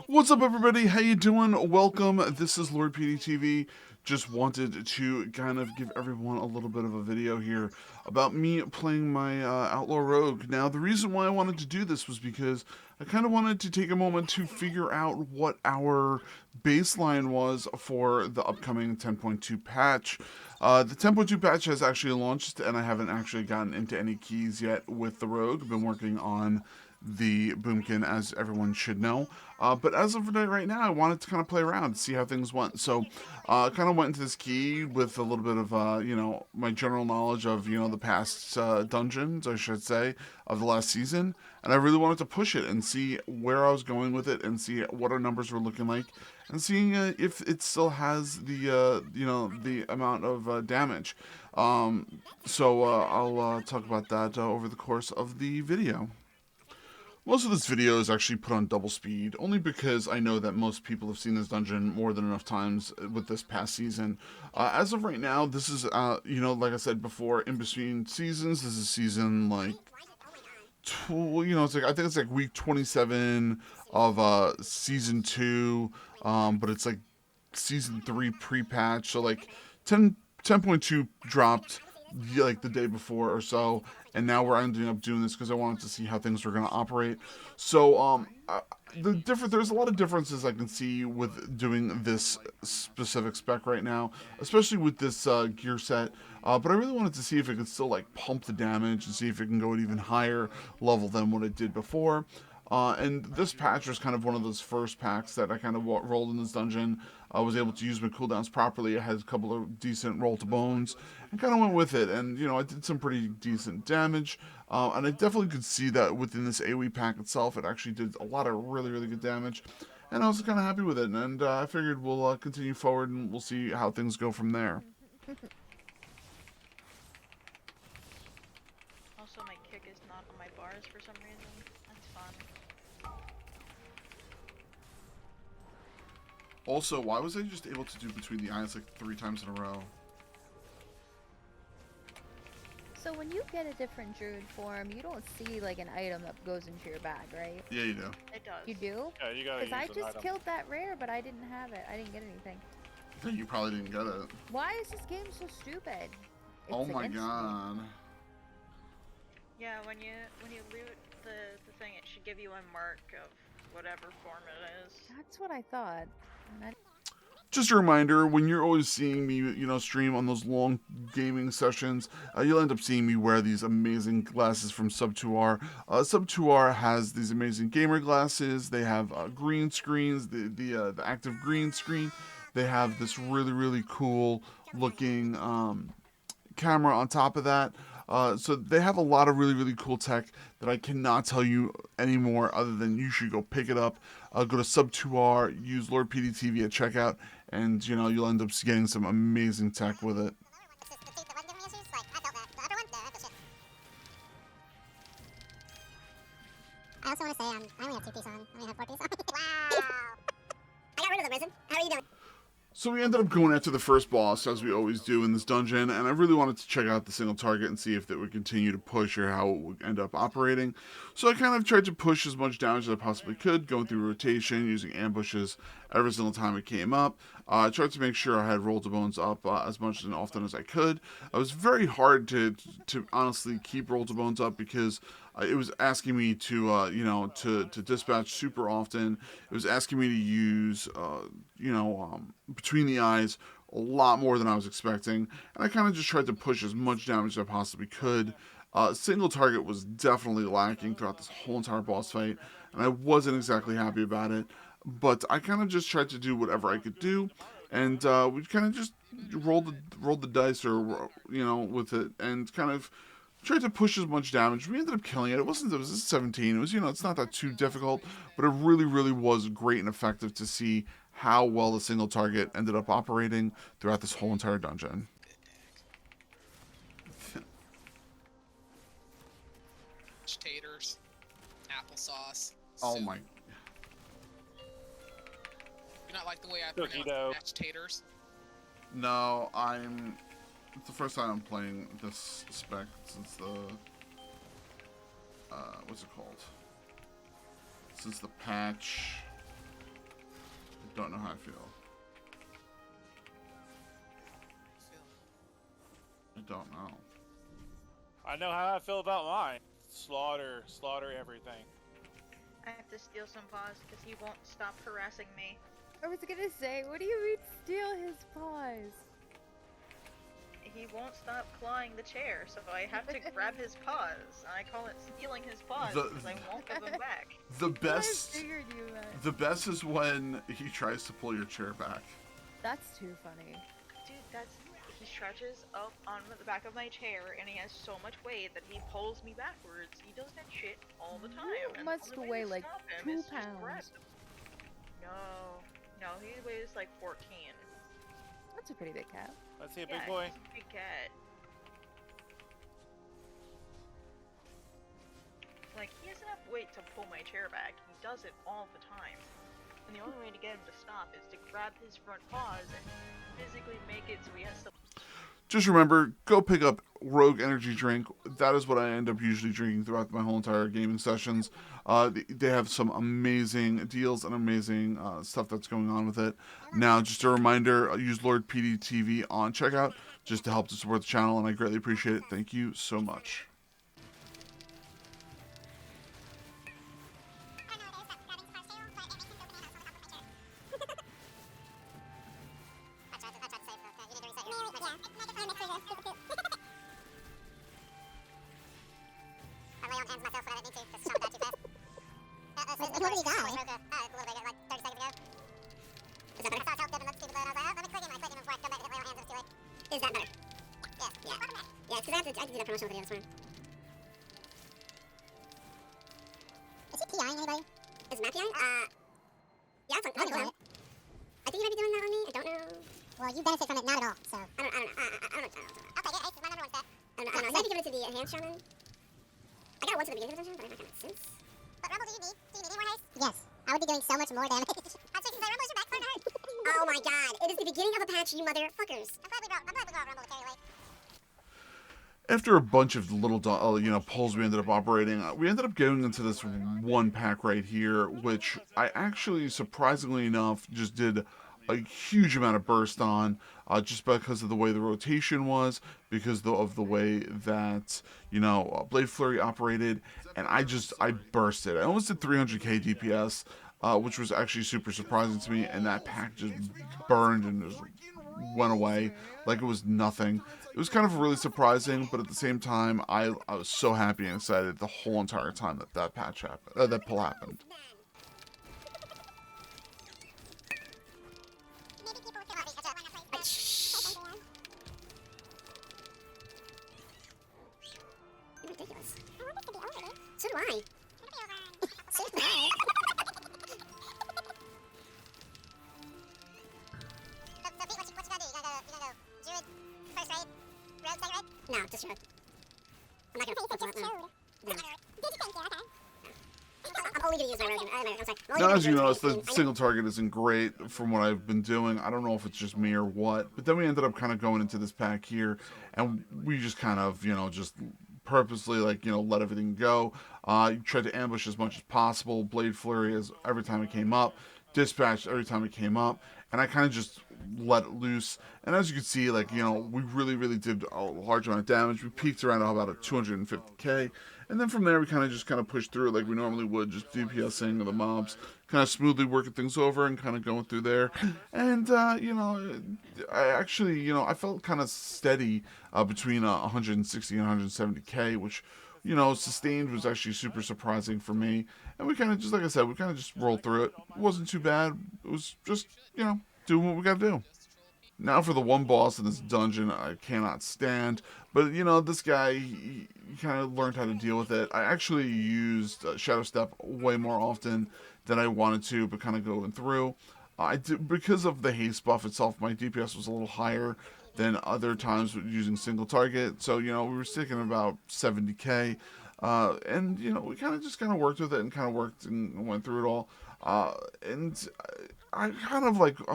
What's up, everybody? How you doing? Welcome. This is Lord PeteyTV. Just wanted to kind of give everyone a little bit of a video here about me playing my Outlaw Rogue. Now, the reason why I wanted to do this was because I kind of wanted to take a moment to figure out what our baseline was for the upcoming 10.2 patch. The 10.2 patch has actually launched, and I haven't actually gotten into any keys yet with the Rogue. I've been working on the Boomkin, as everyone should know. But as of right now, I wanted to kind of play around, see how things went. So I kind of went into this key with a little bit of, my general knowledge of, the past dungeons, I should say, of the last season. And I really wanted to push it and see where I was going with it and see what our numbers were looking like. And seeing if it still has the, the amount of damage. So I'll talk about that over the course of the video. Most of this video is actually put on double speed, only because I know that most people have seen this dungeon more than enough times with this past season. As of right now, this is, like I said before, in between seasons. This is season, it's like, I think it's like week 27 of season 2, but it's like season 3 pre-patch, so like 10.2 dropped like the day before or so, and now we're ending up doing this because I wanted to see how things were going to operate. So there's a lot of differences I can see with doing this specific spec right now, especially with this gear set. But I really wanted to see if it could still like pump the damage and see if it can go at even higher level than what it did before. And this patch was kind of one of those first packs that I kind of rolled in this dungeon. I was able to use my cooldowns properly. I had a couple of decent roll to bones and kind of went with it. And, I did some pretty decent damage. And I definitely could see that within this AoE pack itself, it actually did a lot of really, really good damage. And I was kind of happy with it. And I figured we'll continue forward and we'll see how things go from there. Also, my kick is not on my bars for some reason. That's fun. Also, why was I just able to do between the eyes like 3 times in a row? So when you get a different druid form, you don't see like an item that goes into your bag, right? Yeah, you do. It does. You do? Yeah, you gotta use Because I an just item. killed that rare, but I didn't have it. I didn't get anything. I think you probably didn't get it. Why is this game so stupid? Oh It's my against me. god. Yeah, when you loot the thing, it should give you a mark of whatever form it is. That's what I thought. Just a reminder, when you're always seeing me, stream on those long gaming sessions, you'll end up seeing me wear these amazing glasses from Sub2R. Sub2R has these amazing gamer glasses. They have green screens, the active green screen. They have this really, really cool looking camera on top of that. So they have a lot of really, really cool tech that I cannot tell you anymore other than you should go pick it up. Go to Sub2R, use Lord PeteyTV at checkout, and, you'll end up getting some amazing tech with it. I also want to say, I only have 2 piece on. I only have 4 piece on. Wow! I got rid of them, Risen. How are you doing? So we ended up going after the first boss, as we always do in this dungeon, and I really wanted to check out the single target and see if it would continue to push or how it would end up operating. So I kind of tried to push as much damage as I possibly could, going through rotation, using ambushes every single time it came up. I tried to make sure I had roll to bones up as much and often as I could. It was very hard to honestly keep roll to bones up because it was asking me to, to dispatch super often. It was asking me to use, between the eyes a lot more than I was expecting. And I kind of just tried to push as much damage as I possibly could. Single target was definitely lacking throughout this whole entire boss fight, and I wasn't exactly happy about it. But I kind of just tried to do whatever I could do, and we kind of just rolled the dice, or with it, and kind of tried to push as much damage. We ended up killing it. It was 17. It was, it's not that too difficult, but it really, really was great and effective to see how well the single target ended up operating throughout this whole entire dungeon. Taters, applesauce. Oh soup. my. You not like the way I Cookie pronounce dough. mashed taters? No, it's the first time I'm playing this spec since the, what's it called? Since the patch Don't know how I feel. I don't know. I know how I feel about mine. Slaughter everything. I have to steal some paws because he won't stop harassing me. I was gonna say, what do you mean steal his paws? He won't stop clawing the chair, so I have to grab his paws. I call it stealing his paws because I won't give them back. The I best, figured you meant. the best is when he tries to pull your chair back. That's too funny. Dude, he stretches up on the back of my chair and he has so much weight that he pulls me backwards. He does that shit all the time. You and must the only weigh to like stop him 2 is just grab pounds. him. No, he weighs like 14. That's a pretty big cat. Let's see a Yeah, big boy. he's a big cat. Like, he has enough weight to pull my chair back. He does it all the time. And the only way to get him to stop is to grab his front paws and physically make it so he has to. Just remember, go pick up Rogue Energy Drink. That is what I end up usually drinking throughout my whole entire gaming sessions. They have some amazing deals and amazing stuff that's going on with it. Now, just a reminder, use Lord PeteyTV on checkout just to help to support the channel, and I greatly appreciate it. Thank you so much. Is that better? Yeah. Yeah, because I have to do that promotional video this morning. Is he PIing anybody? Is Matt PIing? Yeah, I think he might be doing that on me. I don't know. Well, you benefit from it not at all, so. I don't know. Okay, good. Ace is my number one step. I don't know. Maybe give it to the enhanced shaman. I got one to the beginning of the dungeon, but I'm not gonna since. What rumble do you need? Do you need any more haste? Yes. I would be doing so much more damage. I'm sorry, rumble is your back hard. Oh my god. It is the beginning of a patch, you motherfuckers. I'm glad we brought rumble to carry away. After a bunch of little, polls we ended up operating, we ended up going into this one pack right here, which I actually, surprisingly enough, just did a huge amount of burst on, just because of the way the rotation was, because of the way that, Blade Flurry operated, and I bursted. I almost did 300k DPS, which was actually super surprising to me, and that pack just burned and just went away like it was nothing. It was kind of really surprising, but at the same time, I was so happy and excited the whole entire time that patch happened, that pull happened. Ridiculous. I want this to be over. So do I. So do I. So Pete, what you gotta do? You gotta go Druid first raid, Rogue second raid? No, just Druid. I'm not gonna fuck with that. No. I'm only gonna use my Rogue. I'm sorry. Now, as you notice, the single target isn't great from what I've been doing. I don't know if it's just me or what, but then we ended up kind of going into this pack here, and we just kind of, just purposely, let everything go. Tried to ambush as much as possible. Blade Flurry every time it came up. Dispatch every time it came up. And I kind of just let it loose. And as you can see, we really, really did a large amount of damage. We peaked around about a 250k. And then from there, we kind of pushed through it like we normally would, just DPSing the mobs, kind of smoothly working things over and kind of going through there. And, I actually, I felt kind of steady between 160 and 170k, which, sustained was actually super surprising for me. And we kind of just, like I said, we kind of just rolled through it. It wasn't too bad. It was just, doing what we got to do. Now for the one boss in this dungeon I cannot stand, but this guy, he kind of learned how to deal with it. I actually used Shadow Step way more often than I wanted to, but kind of going through. I did, because of the haste buff itself, my DPS was a little higher than other times using single target, so we were sticking about 70k, and we kind of worked with it and worked and went through it all, and I'm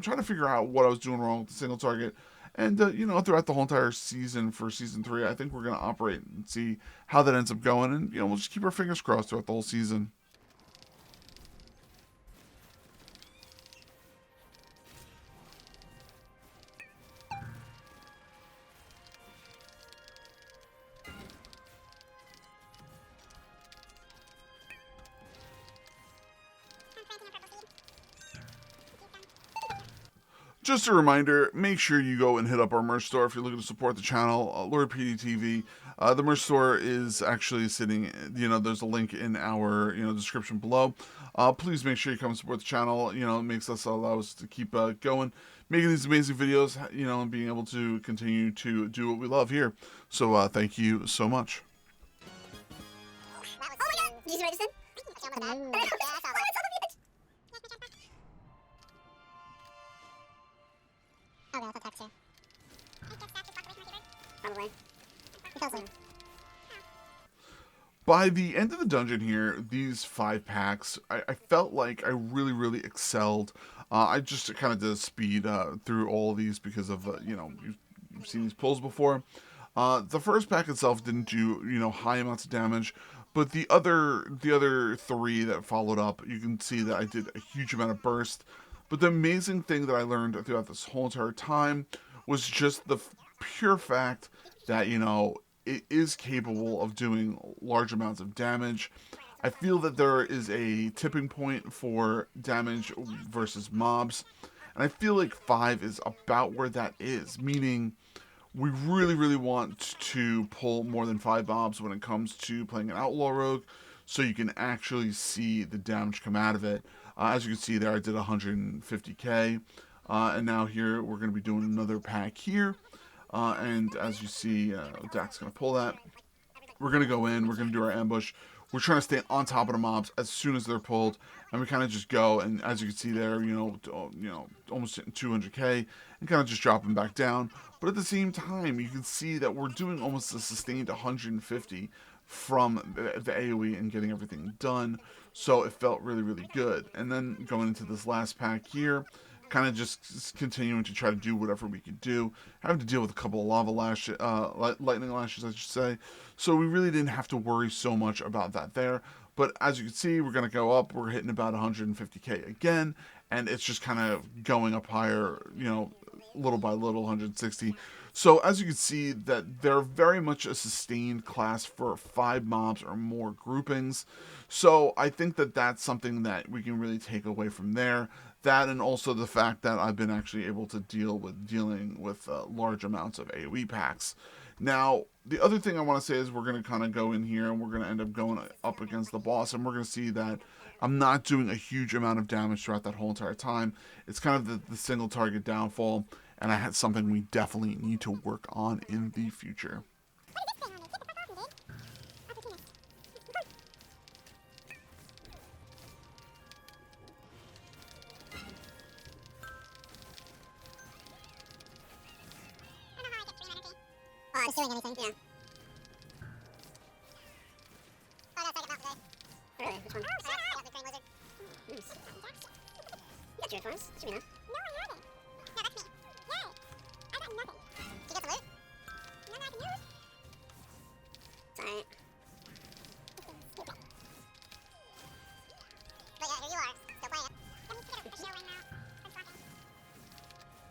trying to figure out what I was doing wrong with the single target. And, throughout the whole entire season for Season 3, I think we're going to operate and see how that ends up going. And, we'll just keep our fingers crossed throughout the whole season. Just a reminder, make sure you go and hit up our merch store if you're looking to support the channel, Lord PeteyTV. The merch store is actually sitting, there's a link in our, description below. Please make sure you come and support the channel. It makes us, allow us to keep going, making these amazing videos, and being able to continue to do what we love here. So thank you so much. Oh my god! Did you see what I just did? Hello. Yeah, I saw that. Okay, that's a texture. Probably. It feels like. By the end of the dungeon here, these 5 packs, I felt like I really excelled. I just kind of did a speed through all of these because of, you've seen these pulls before. The first pack itself didn't do, high amounts of damage, but the other 3 that followed up, you can see that I did a huge amount of burst. But the amazing thing that I learned throughout this whole entire time was just the pure fact that, it is capable of doing large amounts of damage. I feel that there is a tipping point for damage versus mobs, and I feel like 5 is about where that is, meaning we really want to pull more than 5 mobs when it comes to playing an Outlaw Rogue, so you can actually see the damage come out of it. As you can see there, I did 150k, and now here we're going to be doing another pack here. And as you see, Dak's going to pull that. We're going to go in, we're going to do our ambush. We're trying to stay on top of the mobs as soon as they're pulled, and we kind of just go, and as you can see there, almost hitting 200k, and kind of just drop them back down. But at the same time, you can see that we're doing almost a sustained 150 from the AoE and getting everything done, so it felt really good. And then going into this last pack here, kind of just continuing to try to do whatever we could do. Having to deal with a couple of lava lashes, lightning lashes, I should say. So we really didn't have to worry so much about that there. But as you can see, we're going to go up. We're hitting about 150k again. And it's just kind of going up higher, little by little, 160. So as you can see, that they're very much a sustained class for 5 mobs or more groupings. So I think that that's something that we can really take away from there. That, and also the fact that I've been actually able to dealing with large amounts of AoE packs. Now, the other thing I want to say is we're going to kind of go in here and we're going to end up going up against the boss, and we're going to see that I'm not doing a huge amount of damage throughout that whole entire time. It's kind of the single target downfall, and I had something we definitely need to work on in the future. Just doing anything, yeah. Oh, that's like about today. Really? Which one? Oh, shut up! The green lizard. Nice. You got your forms? Should be enough. No, I haven't. No, that's me. Yay! I got nothing. Did you get the loot? None I can use. Sorry. Stupid. But yeah, here you are. Still playing it. Let me get a show right now. I'm talking.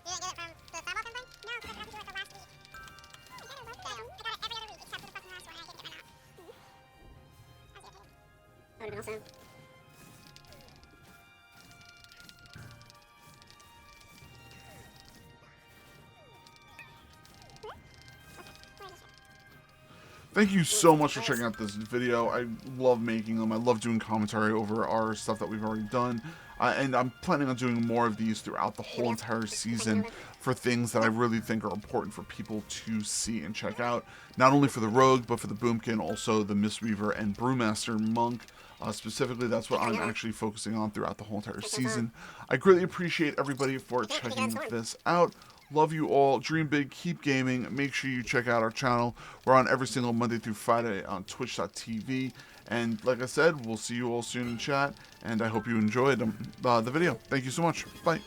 You didn't get it from the Starbucks thing? No, because I got to do it the last week. I got it every other week except for the fucking last one. I didn't get mine out. That would have been awesome. Thank you so much for checking out this video. I love making them. I love doing commentary over our stuff that we've already done. And I'm planning on doing more of these throughout the whole entire season for things that I really think are important for people to see and check out. Not only for the Rogue, but for the Boomkin, also the Mistweaver and Brewmaster Monk. Specifically, that's what I'm actually focusing on throughout the whole entire season. I greatly appreciate everybody for checking this out. Love you all. Dream big. Keep gaming. Make sure you check out our channel. We're on every single Monday through Friday on twitch.tv. And like I said, we'll see you all soon in chat. And I hope you enjoyed the video. Thank you so much. Bye.